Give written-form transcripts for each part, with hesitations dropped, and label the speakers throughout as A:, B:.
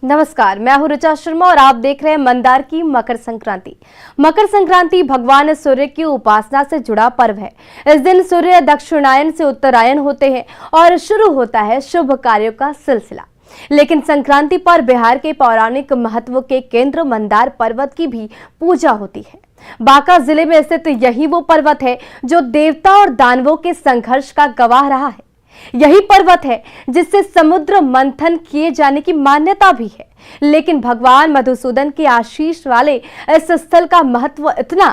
A: नमस्कार, मैं हूं ऋचा शर्मा और आप देख रहे हैं मंदार की मकर संक्रांति। मकर संक्रांति भगवान सूर्य की उपासना से जुड़ा पर्व है। इस दिन सूर्य दक्षिणायन से उत्तरायण होते हैं और शुरू होता है शुभ कार्यों का सिलसिला। लेकिन संक्रांति पर बिहार के पौराणिक महत्व के केंद्र मंदार पर्वत की भी पूजा होती है। बांका जिले में स्थित यही वो पर्वत है जो देवता और दानवों के संघर्ष का गवाह रहा है। यही पर्वत है जिससे समुद्र मंथन किए जाने की मान्यता भी है। लेकिन भगवान मधुसूदन के आशीष वाले इस स्थल का महत्व इतना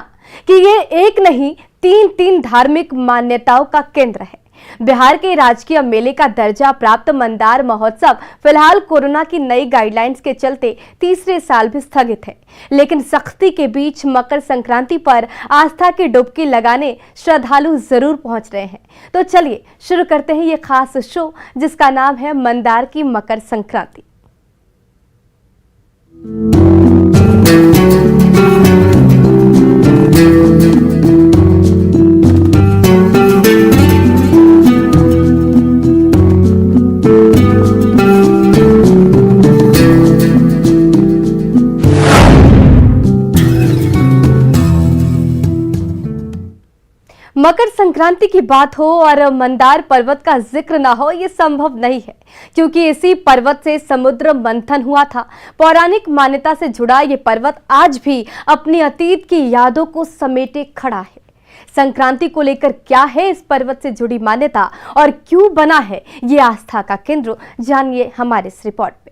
A: कि ये एक नहीं तीन धार्मिक मान्यताओं का केंद्र है। बिहार के राजकीय मेले का दर्जा प्राप्त मंदार महोत्सव फिलहाल कोरोना की नई गाइडलाइंस के चलते तीसरे साल भी स्थगित है। लेकिन सख्ती के बीच मकर संक्रांति पर आस्था की डुबकी लगाने श्रद्धालु जरूर पहुंच रहे हैं। तो चलिए शुरू करते हैं ये खास शो जिसका नाम है मंदार की मकर संक्रांति। मकर संक्रांति की बात हो और मंदार पर्वत का जिक्र ना हो ये संभव नहीं है, क्योंकि इसी पर्वत से समुद्र मंथन हुआ था। पौराणिक मान्यता से जुड़ा ये पर्वत आज भी अपनी अतीत की यादों को समेटे खड़ा है। संक्रांति को लेकर क्या है इस पर्वत से जुड़ी मान्यता और क्यों बना है ये आस्था का केंद्र, जानिए हमारे इस रिपोर्ट में।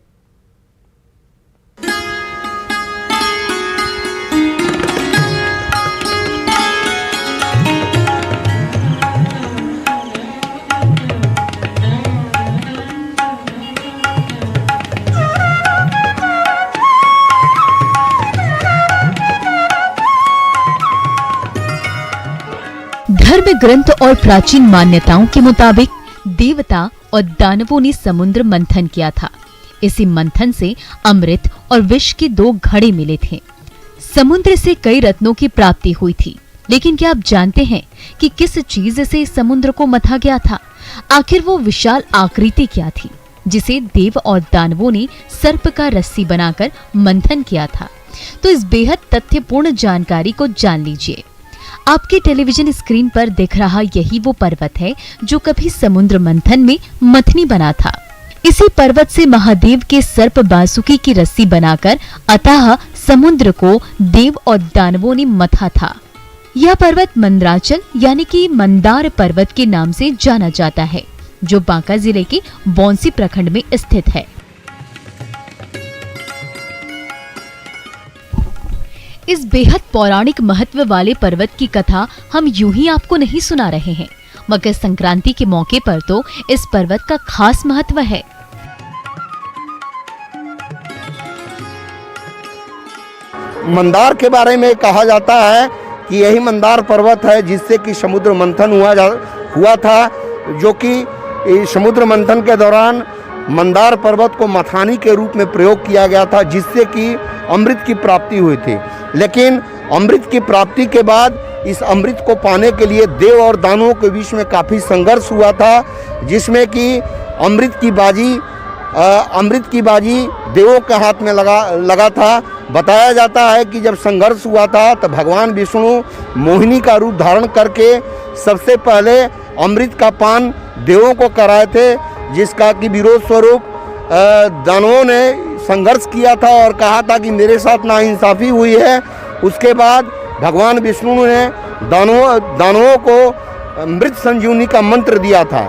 B: धर्म ग्रंथ और प्राचीन मान्यताओं के मुताबिक देवता और दानवों ने समुद्र मंथन किया था। इसी मंथन से अमृत और विष के 2 घड़े मिले थे। समुद्र से कई रत्नों की प्राप्ति हुई थी। लेकिन क्या आप जानते हैं कि किस चीज से समुद्र को मथा गया था? आखिर वो विशाल आकृति क्या थी जिसे देव और दानवों ने सर्प का रस्सी बनाकर मंथन किया था? तो इस बेहद तथ्यपूर्ण जानकारी को जान लीजिए। आपके टेलीविजन स्क्रीन पर दिख रहा यही वो पर्वत है जो कभी समुद्र मंथन में मथनी बना था। इसी पर्वत से महादेव के सर्प बासुकी की रस्सी बनाकर अतः समुद्र को देव और दानवों ने मथा था। यह पर्वत मंदराचल यानी कि मंदार पर्वत के नाम से जाना जाता है, जो बांका जिले के बौंसी प्रखंड में स्थित है। इस बेहद पौराणिक महत्व वाले पर्वत की कथा हम यूं ही आपको नहीं सुना रहे हैं। मकर संक्रांति के मौके पर तो इस पर्वत का खास महत्व है।
C: मंदार के बारे में कहा जाता है कि यही मंदार पर्वत है जिससे कि समुद्र मंथन हुआ था, जो कि समुद्र मंथन के दौरान मंदार पर्वत को मथानी के रूप में प्रयोग किया गया था, जिससे कि अमृत की प्राप्ति हुई थी। लेकिन अमृत की प्राप्ति के बाद इस अमृत को पाने के लिए देव और दानवों के बीच में काफ़ी संघर्ष हुआ था, जिसमें कि अमृत की बाजी देवों के हाथ में लगा था। बताया जाता है कि जब संघर्ष हुआ था तो भगवान विष्णु मोहिनी का रूप धारण करके सबसे पहले अमृत का पान देवों को कराए थे, जिसका कि विरोध स्वरूप दानवों ने संघर्ष किया था और कहा था कि मेरे साथ नाइंसाफी हुई है। उसके बाद भगवान विष्णु ने दानवों को मृत संजीवनी का मंत्र दिया था।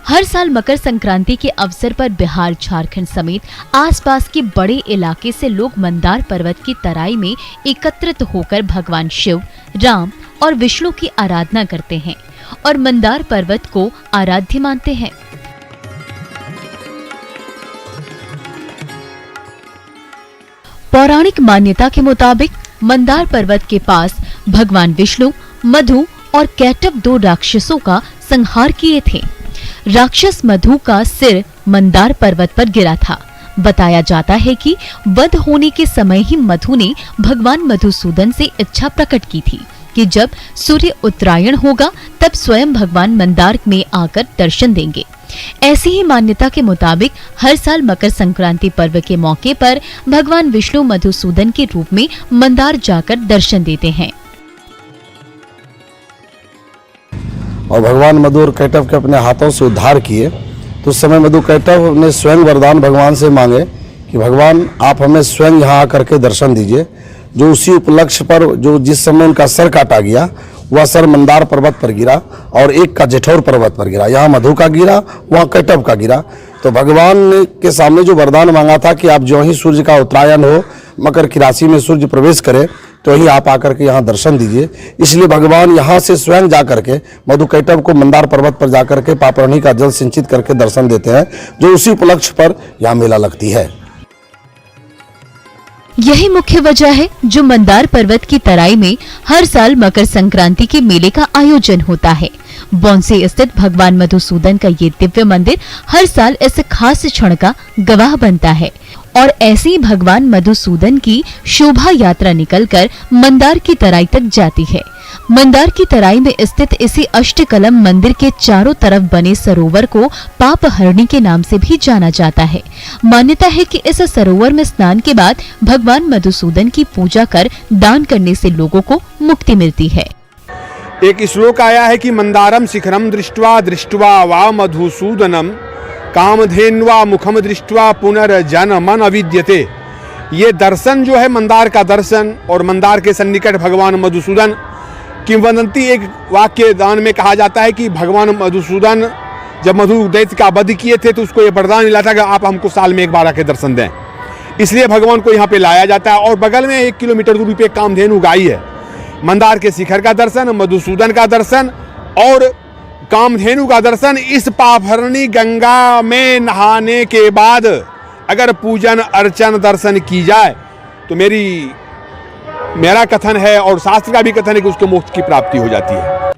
B: हर साल मकर संक्रांति के अवसर पर बिहार, झारखंड समेत आसपास के बड़े इलाके से लोग मंदार पर्वत की तराई में एकत्रित होकर भगवान शिव, राम और विष्णु की आराधना करते हैं और मंदार पर्वत को आराध्य मानते हैं। पौराणिक मान्यता के मुताबिक मंदार पर्वत के पास भगवान विष्णु मधु और कैटव 2 राक्षसों का संहार किए थे। राक्षस मधु का सिर मंदार पर्वत पर गिरा था। बताया जाता है कि वध होने के समय ही मधु ने भगवान मधुसूदन से इच्छा प्रकट की थी कि जब सूर्य उत्तरायण होगा तब स्वयं भगवान मंदार में आकर दर्शन देंगे। ऐसी ही मान्यता के मुताबिक हर साल मकर संक्रांति पर्व के मौके पर भगवान विष्णु मधुसूदन के रूप में मंदार जाकर दर्शन देते हैं
D: और भगवान मधु और कैटव के अपने हाथों से उद्धार किए। तो उस समय मधु कैटव ने स्वयं वरदान भगवान से मांगे कि भगवान आप हमें स्वयं यहाँ आकर के दर्शन दीजिए। जो उसी उपलक्ष्य पर जो जिस समय उनका सर काटा गया वह सर मंदार पर्वत पर गिरा और एक का जेठौर पर्वत पर गिरा। यहाँ मधु का गिरा, वहाँ कैटव का गिरा। तो भगवान के सामने जो वरदान मांगा था कि आप जो ही सूर्य का उत्तरायण हो, मकर की राशि में सूर्य प्रवेश करे, तो ही आप आकर के यहाँ दर्शन दीजिए। इसलिए भगवान यहाँ से स्वयं जाकर के मधु कैटव को मंदार पर्वत पर जाकर के पापरणी का जल सिंचित करके दर्शन देते हैं, जो उसी उपलक्ष्य पर यहाँ मेला लगती है।
B: यही मुख्य वजह है जो मंदार पर्वत की तराई में हर साल मकर संक्रांति के मेले का आयोजन होता है। बौंसी स्थित भगवान मधुसूदन का ये दिव्य मंदिर हर साल इस खास क्षण का गवाह बनता है और ऐसे ही भगवान मधुसूदन की शोभा यात्रा निकलकर मंदार की तराई तक जाती है। मंदार की तराई में स्थित इसी अष्टकलम मंदिर के चारों तरफ बने सरोवर को पाप हरणी के नाम से भी जाना जाता है। मान्यता है कि इस सरोवर में स्नान के बाद भगवान मधुसूदन की पूजा कर दान करने से लोगों को मुक्ति मिलती है।
E: एक श्लोक आया है कि मंदारम शिखरम दृष्ट्वा दृष्ट्वा वा मधुसूदनम कामधेन्वा मुखम दृष्ट्वा पुनर्जन्मन अविद्यते। ये दर्शन जो है मंदार का दर्शन और मंदार के सन्निकट भगवान मधुसूदन किंवदंती एक वाक्य दान में कहा जाता है कि भगवान मधुसूदन जब मधु दैत्य का वध किए थे तो उसको ये वरदान मिला था कि आप हमको साल में एक बार आके दर्शन दें। इसलिए भगवान को यहाँ पे लाया जाता है और बगल में 1 किलोमीटर दूरी पे कामधेनु गाई है। मंदार के शिखर का दर्शन, मधुसूदन का दर्शन और कामधेनु का दर्शन। इस पापहरणी गंगा में नहाने के बाद अगर पूजन अर्चन दर्शन की जाए तो मेरा कथन है और शास्त्र का भी कथन है कि उसको मोक्ष की प्राप्ति हो जाती है।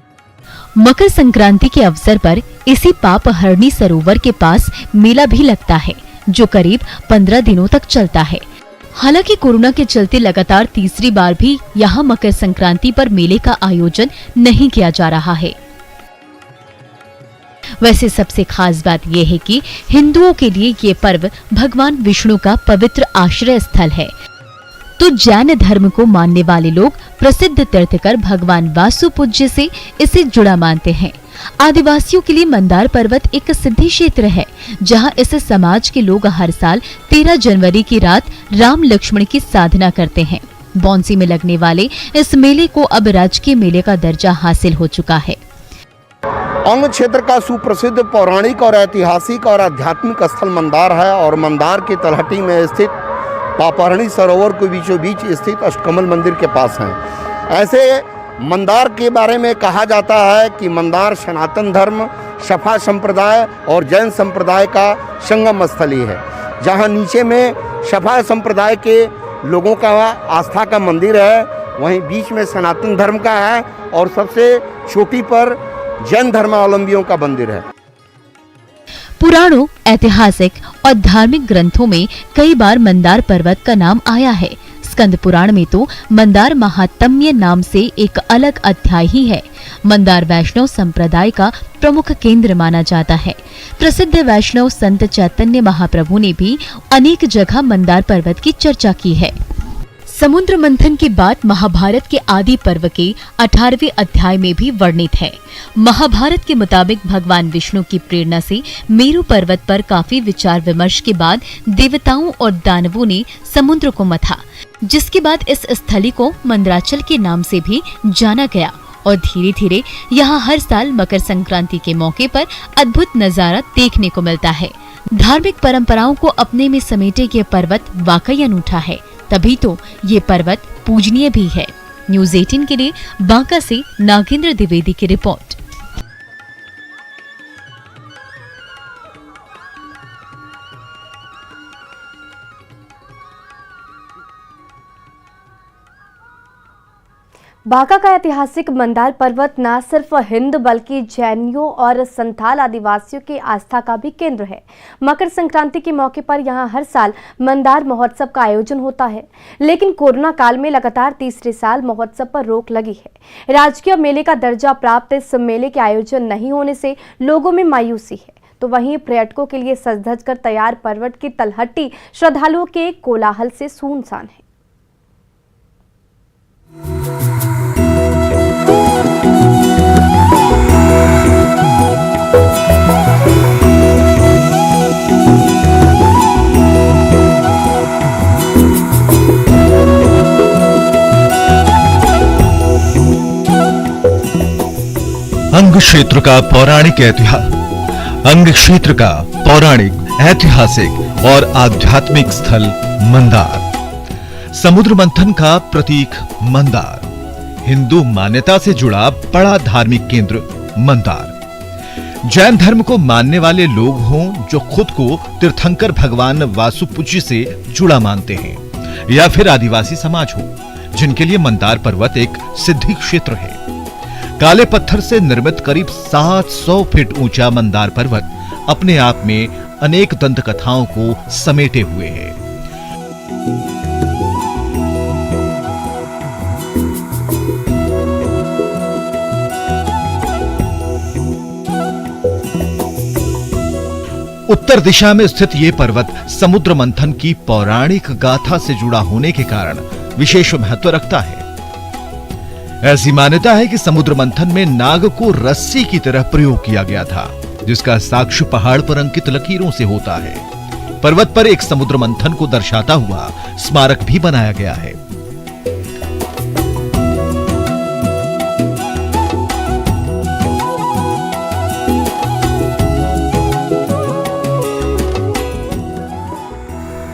B: मकर संक्रांति के अवसर पर इसी पापहरणी सरोवर के पास मेला भी लगता है जो करीब 15 दिनों तक चलता है। हालांकि कोरोना के चलते लगातार तीसरी बार भी यहाँ मकर संक्रांति पर मेले का आयोजन नहीं किया जा रहा है। वैसे सबसे खास बात यह है कि हिंदुओं के लिए ये पर्व भगवान विष्णु का पवित्र आश्रय स्थल है, तो जैन धर्म को मानने वाले लोग प्रसिद्ध तीर्थकर भगवान वासु पूज्य से इसे जुड़ा मानते हैं। आदिवासियों के लिए मंदार पर्वत एक सिद्धि क्षेत्र है, जहां इस समाज के लोग हर साल 13 जनवरी की रात राम लक्ष्मण की साधना करते हैं। बौंसी में लगने वाले इस मेले को अब राजकीय मेले का दर्जा हासिल हो चुका है।
C: अंग क्षेत्र का सुप्रसिद्ध पौराणिक और ऐतिहासिक और आध्यात्मिक स्थल मंदार है और मंदार की तलहटी में स्थित पापहरणी सरोवर के बीचों बीच स्थित अष्टकमल मंदिर के पास हैं। ऐसे मंदार के बारे में कहा जाता है कि मंदार सनातन धर्म, शफा संप्रदाय और जैन संप्रदाय का संगम स्थली है, जहां नीचे में शफा संप्रदाय के लोगों का आस्था का मंदिर है, वहीं बीच में सनातन धर्म का है और सबसे चोटी पर जैन धर्मावलंबियों का मंदिर है।
B: पुराणों, ऐतिहासिक और धार्मिक ग्रंथों में कई बार मंदार पर्वत का नाम आया है। स्कंद पुराण में तो मंदार महात्म्य नाम से एक अलग अध्याय ही है। मंदार वैष्णव संप्रदाय का प्रमुख केंद्र माना जाता है। प्रसिद्ध वैष्णव संत चैतन्य महाप्रभु ने भी अनेक जगह मंदार पर्वत की चर्चा की है। समुद्र मंथन के बाद महाभारत के आदि पर्व के 18वें अध्याय में भी वर्णित है। महाभारत के मुताबिक भगवान विष्णु की प्रेरणा से मेरु पर्वत पर काफी विचार विमर्श के बाद देवताओं और दानवों ने समुद्र को मथा, जिसके बाद इस स्थली को मंदराचल के नाम से भी जाना गया और धीरे धीरे यहाँ हर साल मकर संक्रांति के मौके पर अद्भुत नजारा देखने को मिलता है। धार्मिक परंपराओं को अपने में समेटे ये पर्वत वाकई अनूठा है, तभी तो ये पर्वत पूजनीय भी है। न्यूज़ 18 के लिए बांका से नागेंद्र द्विवेदी की रिपोर्ट।
A: बांका का ऐतिहासिक मंदार पर्वत न सिर्फ हिंद बल्कि जैनियों और संथाल आदिवासियों की आस्था का भी केंद्र है। मकर संक्रांति के मौके पर यहां हर साल मंदार महोत्सव का आयोजन होता है, लेकिन कोरोना काल में लगातार तीसरे साल महोत्सव पर रोक लगी है। राजकीय मेले का दर्जा प्राप्त इस मेले के आयोजन नहीं होने से लोगों में मायूसी है, तो वहीं पर्यटकों के लिए सज धज कर तैयार पर्वत की तलहटी श्रद्धालुओं के कोलाहल से सुनसान है।
F: अंग क्षेत्र का पौराणिक ऐतिहासिक और आध्यात्मिक स्थल मंदार। समुद्र मंथन का प्रतीक मंदार, हिंदू मान्यता से जुड़ा बड़ा धार्मिक केंद्र मंदार। जैन धर्म को मानने वाले लोग हों जो खुद को तीर्थंकर भगवान वासुपुजी से जुड़ा मानते हैं, या फिर आदिवासी समाज हो जिनके लिए मंदार पर्वत एक सिद्धि क्षेत्र है। काले पत्थर से निर्मित करीब 700 फीट ऊंचा मंदार पर्वत अपने आप में अनेक दंत कथाओं को समेटे हुए है। उत्तर दिशा में स्थित यह पर्वत समुद्र मंथन की पौराणिक गाथा से जुड़ा होने के कारण विशेष महत्व रखता है। ऐसी मान्यता है कि समुद्र मंथन में नाग को रस्सी की तरह प्रयोग किया गया था, जिसका साक्ष्य पहाड़ पर अंकित लकीरों से होता है। पर्वत पर एक समुद्र मंथन को दर्शाता हुआ स्मारक भी बनाया गया है।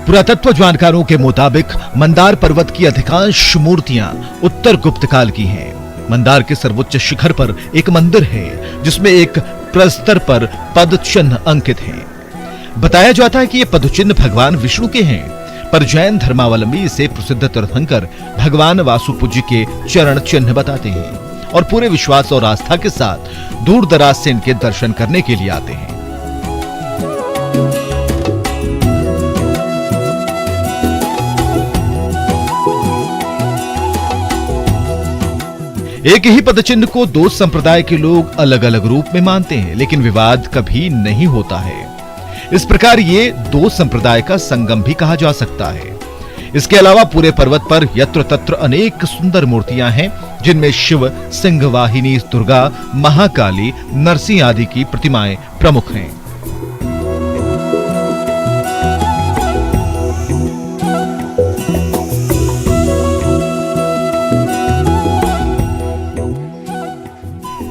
F: पुरातत्व जानकारों के मुताबिक मंदार पर्वत की अधिकांश मूर्तियां उत्तर गुप्त काल की हैं। मंदार के सर्वोच्च शिखर पर एक मंदिर है जिसमें एक प्रस्तर पर पद चिन्ह अंकित हैं। बताया जाता है कि ये पद चिन्ह भगवान विष्णु के हैं, पर जैन धर्मावलंबी इसे प्रसिद्ध तीर्थंकर भगवान वासुपुजी के चरण चिन्ह बताते हैं और पूरे विश्वास और आस्था के साथ दूर दराज से इनके दर्शन करने के लिए आते हैं। एक ही पदचिन्ह को दो संप्रदाय के लोग अलग अलग रूप में मानते हैं, लेकिन विवाद कभी नहीं होता है। इस प्रकार ये दो संप्रदाय का संगम भी कहा जा सकता है। इसके अलावा पूरे पर्वत पर यत्र तत्र अनेक सुंदर मूर्तियां हैं, जिनमें शिव, सिंहवाहिनी, दुर्गा, महाकाली, नरसिंह आदि की प्रतिमाएं प्रमुख हैं।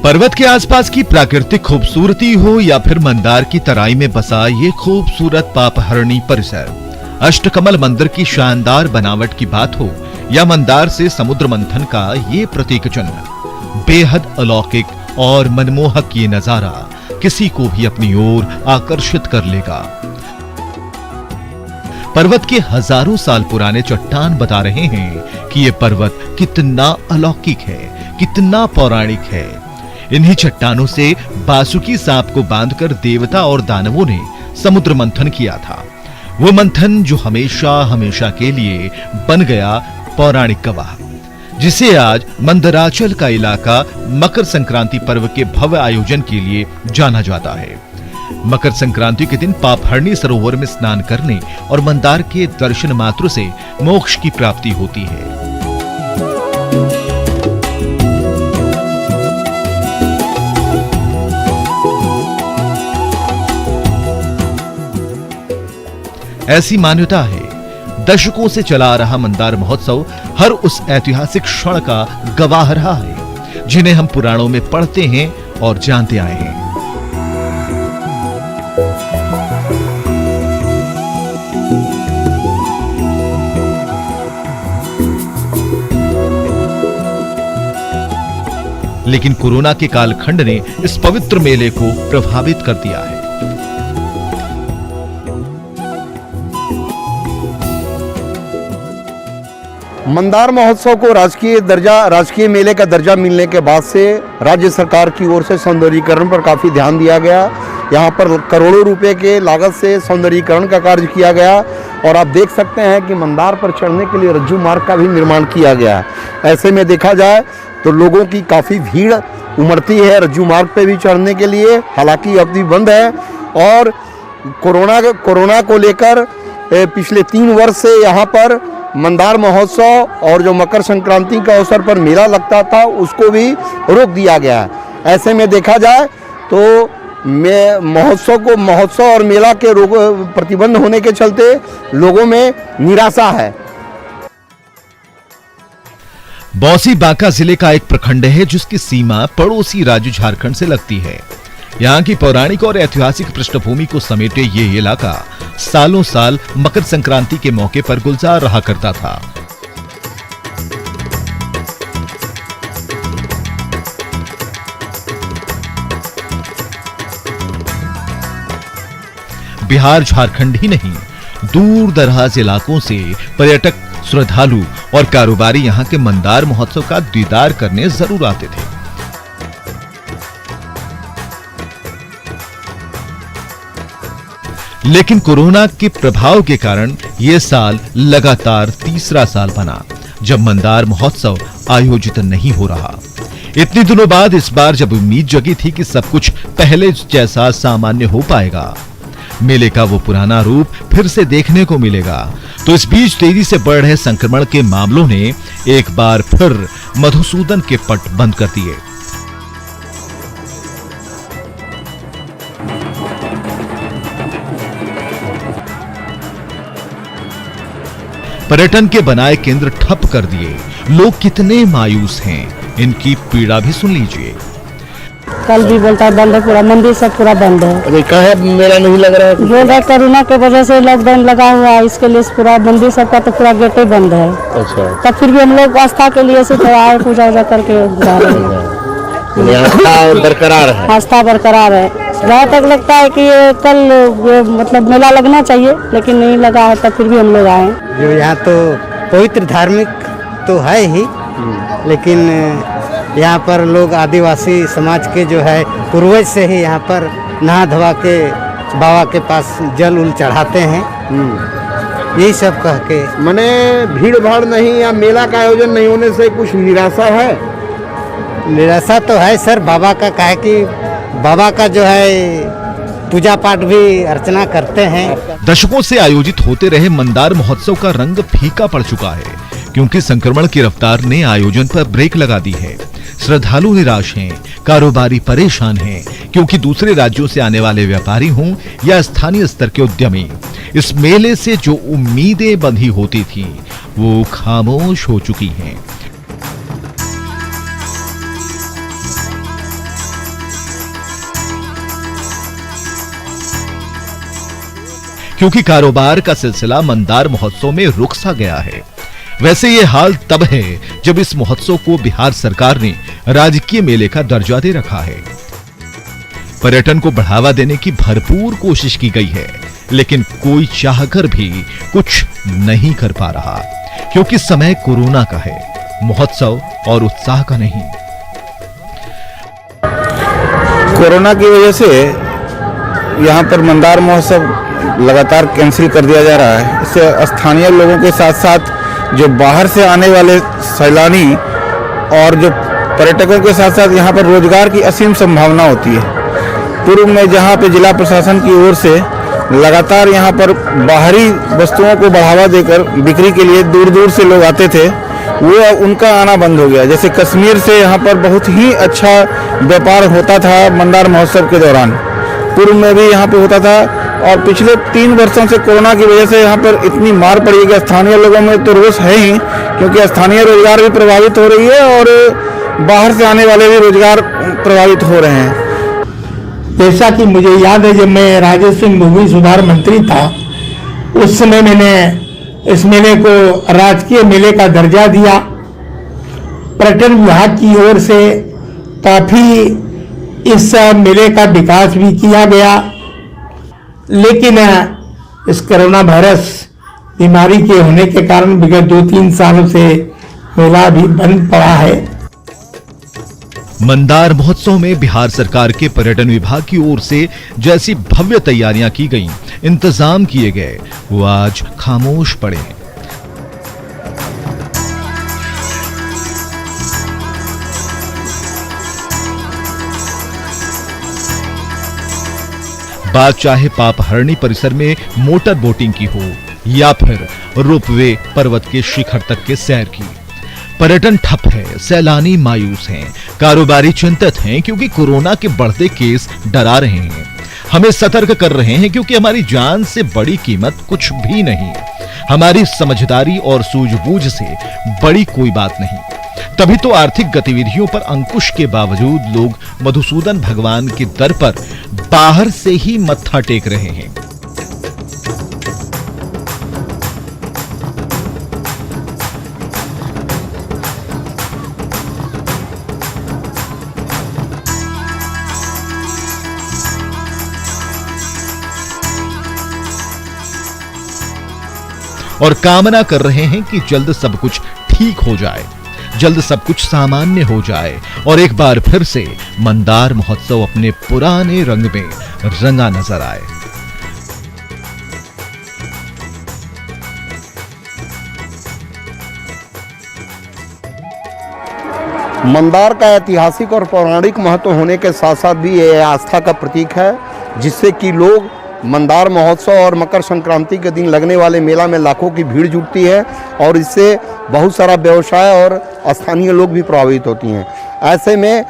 F: पर्वत के आसपास की प्राकृतिक खूबसूरती हो या फिर मंदार की तराई में बसा ये खूबसूरत पापहरणी परिसर, अष्टकमल मंदिर की शानदार बनावट की बात हो या मंदार से समुद्र मंथन का ये प्रतीक चिन्ह, बेहद अलौकिक और मनमोहक ये नजारा किसी को भी अपनी ओर आकर्षित कर लेगा। पर्वत के हजारों साल पुराने चट्टान बता रहे हैं कि ये पर्वत कितना अलौकिक है, कितना पौराणिक है। इन्हीं चट्टानों से बासुकी सांप को बांधकर देवता और दानवों ने समुद्र मंथन किया था। वो मंथन जो हमेशा हमेशा के लिए बन गया पौराणिक गवाह, जिसे आज मंदराचल का इलाका मकर संक्रांति पर्व के भव्य आयोजन के लिए जाना जाता है। मकर संक्रांति के दिन पापहरणी सरोवर में स्नान करने और मंदार के दर्शन मात्र से मोक्ष की प्राप्ति होती है। ऐसी मान्यता है, दशकों से चला आ रहा मंदार महोत्सव हर उस ऐतिहासिक क्षण का गवाह रहा है, जिन्हें हम पुराणों में पढ़ते हैं और जानते आए हैं। लेकिन कोरोना के कालखंड ने इस पवित्र मेले को प्रभावित कर दिया है।
C: मंदार महोत्सव को राजकीय मेले का दर्जा मिलने के बाद से राज्य सरकार की ओर से सौंदर्यीकरण पर काफ़ी ध्यान दिया गया। यहाँ पर करोड़ों रुपए के लागत से सौंदर्यीकरण का कार्य किया गया और आप देख सकते हैं कि मंदार पर चढ़ने के लिए रज्जू मार्ग का भी निर्माण किया गया है। ऐसे में देखा जाए तो लोगों की काफ़ी भीड़ उमड़ती है रज्जू मार्ग पे भी चढ़ने के लिए। हालांकि अवधि बंद है और कोरोना को लेकर पिछले 3 वर्ष से यहाँ पर मंदार महोत्सव और जो मकर संक्रांति के अवसर पर मेला लगता था उसको भी रोक दिया गया है। ऐसे में देखा जाए तो महोत्सव और मेला के प्रतिबंध होने के चलते लोगों में निराशा है।
F: बौसी बांका जिले का एक प्रखंड है जिसकी सीमा पड़ोसी राज्य झारखंड से लगती है। यहाँ की पौराणिक और ऐतिहासिक पृष्ठभूमि को समेटे ये इलाका सालों साल मकर संक्रांति के मौके पर गुलजार रहा करता था। बिहार झारखंड ही नहीं, दूर दराज इलाकों से पर्यटक, श्रद्धालु और कारोबारी यहाँ के मंदार महोत्सव का दीदार करने जरूर आते थे। लेकिन कोरोना के प्रभाव के कारण यह साल लगातार तीसरा साल बना जब मंदार महोत्सव आयोजित नहीं हो रहा। इतने दिनों बाद इस बार जब उम्मीद जगी थी कि सब कुछ पहले जैसा सामान्य हो पाएगा, मेले का वो पुराना रूप फिर से देखने को मिलेगा, तो इस बीच तेजी से बढ़ रहे संक्रमण के मामलों ने एक बार फिर मधुसूदन के पट बंद कर दिए। पर्यटन के बनाए केंद्र ठप कर दिए। लोग कितने मायूस हैं, इनकी पीड़ा भी सुन लीजिए।
G: कल भी बोलता है बंद है, पूरा मंदिर सब पूरा बंद है।
C: अभी कहे मेला नहीं लग रहा है,
G: बोल रहा है कोरोना की वजह से लॉकडाउन लगा हुआ है, इसके लिए पूरा मंदिर सबका तो पूरा गेट ही बंद है।
C: अच्छा,
G: तब फिर भी हम लोग आस्था के लिए से थोड़ा और पूजा वूजा करके जा रहे हैं।
C: आस्था बरकरार है।
G: आस्था बरकरार है। जहाँ तक लगता है कि ये कल मतलब मेला लगना चाहिए, लेकिन नहीं लगा है, तब फिर भी हम लोग आए।
H: जो यहाँ तो पवित्र धार्मिक तो है ही, लेकिन यहाँ पर लोग आदिवासी समाज के जो है पूर्वज से ही यहाँ पर नहा धोवा के बाबा के पास जल उल चढ़ाते हैं। यही सब कह के
C: मने भीड़ भाड़ नहीं या मेला का आयोजन नहीं होने से कुछ निराशा है।
H: निराशा तो है सर, बाबा का कहे कि बाबा का जो है पूजा पाठ भी अर्चना करते हैं।
F: दशकों से आयोजित होते रहे मंदार महोत्सव का रंग फीका पड़ चुका है, क्योंकि संक्रमण की रफ्तार ने आयोजन पर ब्रेक लगा दी है। श्रद्धालु निराश हैं, कारोबारी परेशान हैं, क्योंकि दूसरे राज्यों से आने वाले व्यापारी हों या स्थानीय स्तर के उद्यमी, इस मेले से जो उम्मीदें बंधी होती थी वो खामोश हो चुकी हैं। क्योंकि कारोबार का सिलसिला मंदार महोत्सव में रुक सा गया है। वैसे ये हाल तब है जब इस महोत्सव को बिहार सरकार ने राजकीय मेले का दर्जा दे रखा है। पर्यटन को बढ़ावा देने की भरपूर कोशिश की गई है, लेकिन कोई चाहकर भी कुछ नहीं कर पा रहा, क्योंकि समय कोरोना का है, महोत्सव और उत्साह का नहीं।
I: कोरोना की वजह से यहाँ पर मंदार महोत्सव लगातार कैंसिल कर दिया जा रहा है। इससे स्थानीय लोगों के साथ साथ जो बाहर से आने वाले सैलानी और जो पर्यटकों के साथ साथ यहाँ पर रोजगार की असीम संभावना होती है। पूर्व में जहाँ पे जिला प्रशासन की ओर से लगातार यहाँ पर बाहरी वस्तुओं को बढ़ावा देकर बिक्री के लिए दूर दूर से लोग आते थे, वो उनका आना बंद हो गया। जैसे कश्मीर से यहाँ पर बहुत ही अच्छा व्यापार होता था मंदार महोत्सव के दौरान, पूर्व में भी यहाँ पे होता था, और पिछले 3 वर्षों से कोरोना की वजह से यहाँ पर इतनी मार पड़ी है कि स्थानीय लोगों में तो रोष है ही, क्योंकि स्थानीय रोजगार भी प्रभावित हो रही है और बाहर से आने वाले भी रोजगार प्रभावित हो रहे हैं।
J: जैसा कि मुझे याद है, जब मैं राजस्व भूमि सुधार मंत्री था, उस समय मैंने इस मेले को राजकीय मेले का दर्जा दिया। पर्यटन विभाग की ओर से काफी इस मेले का विकास भी किया गया, लेकिन इस कोरोना वायरस बीमारी के होने के कारण विगत 2-3 सालों से मेला भी बंद पड़ा है।
F: मंदार महोत्सव में बिहार सरकार के पर्यटन विभाग की ओर से जैसी भव्य तैयारियां की गईं, इंतजाम किए गए, वो आज खामोश पड़े हैं। बात चाहे पापहरणी परिसर में मोटर बोटिंग की हो या फिर रोपवे पर्वत के शिखर तक के सैर की। पर्यटन ठप है, सैलानी मायूस हैं, कारोबारी चिंतित हैं क्योंकि कोरोना के बढ़ते केस डरा रहे हैं, हमें सतर्क कर रहे हैं क्योंकि हमारी जान से बड़ी कीमत कुछ भी नहीं, हमारी समझदारी और सूझबूझ से बड़ी कोई बात नहीं। तभी तो आर्थिक गतिविधियों पर अंकुश के बावजूद लोग मधुसूदन भगवान के दर पर बाहर से ही मत्था टेक रहे हैं। और कामना कर रहे हैं कि जल्द सब कुछ ठीक हो जाए, जल्द सब कुछ सामान्य हो जाए और एक बार फिर से मंदार महोत्सव अपने पुराने रंग में रंगा नजर आए।
C: मंदार का ऐतिहासिक और पौराणिक महत्व होने के साथ साथ भी ये आस्था का प्रतीक है, जिससे कि लोग मंदार महोत्सव और मकर संक्रांति के दिन लगने वाले मेला में लाखों की भीड़ जुटती है और इससे बहुत सारा व्यवसाय और स्थानीय लोग भी प्रभावित होती हैं। ऐसे में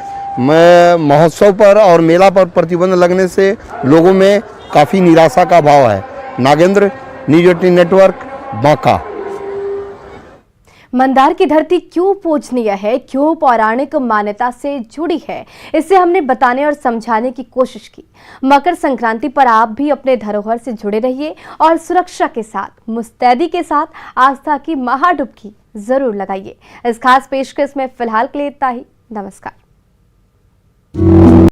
C: महोत्सव पर और मेला पर प्रतिबंध लगने से लोगों में काफ़ी निराशा का भाव है। Nagendra, news 18 network, Banka.
A: मंदार की धरती क्यों पूजनीय है, क्यों पौराणिक मान्यता से जुड़ी है, इसे हमने बताने और समझाने की कोशिश की। मकर संक्रांति पर आप भी अपने धरोहर से जुड़े रहिए और सुरक्षा के साथ, मुस्तैदी के साथ आस्था की महाडुबकी जरूर लगाइए। इस खास पेशकश में फिलहाल के लिए इतना ही। नमस्कार।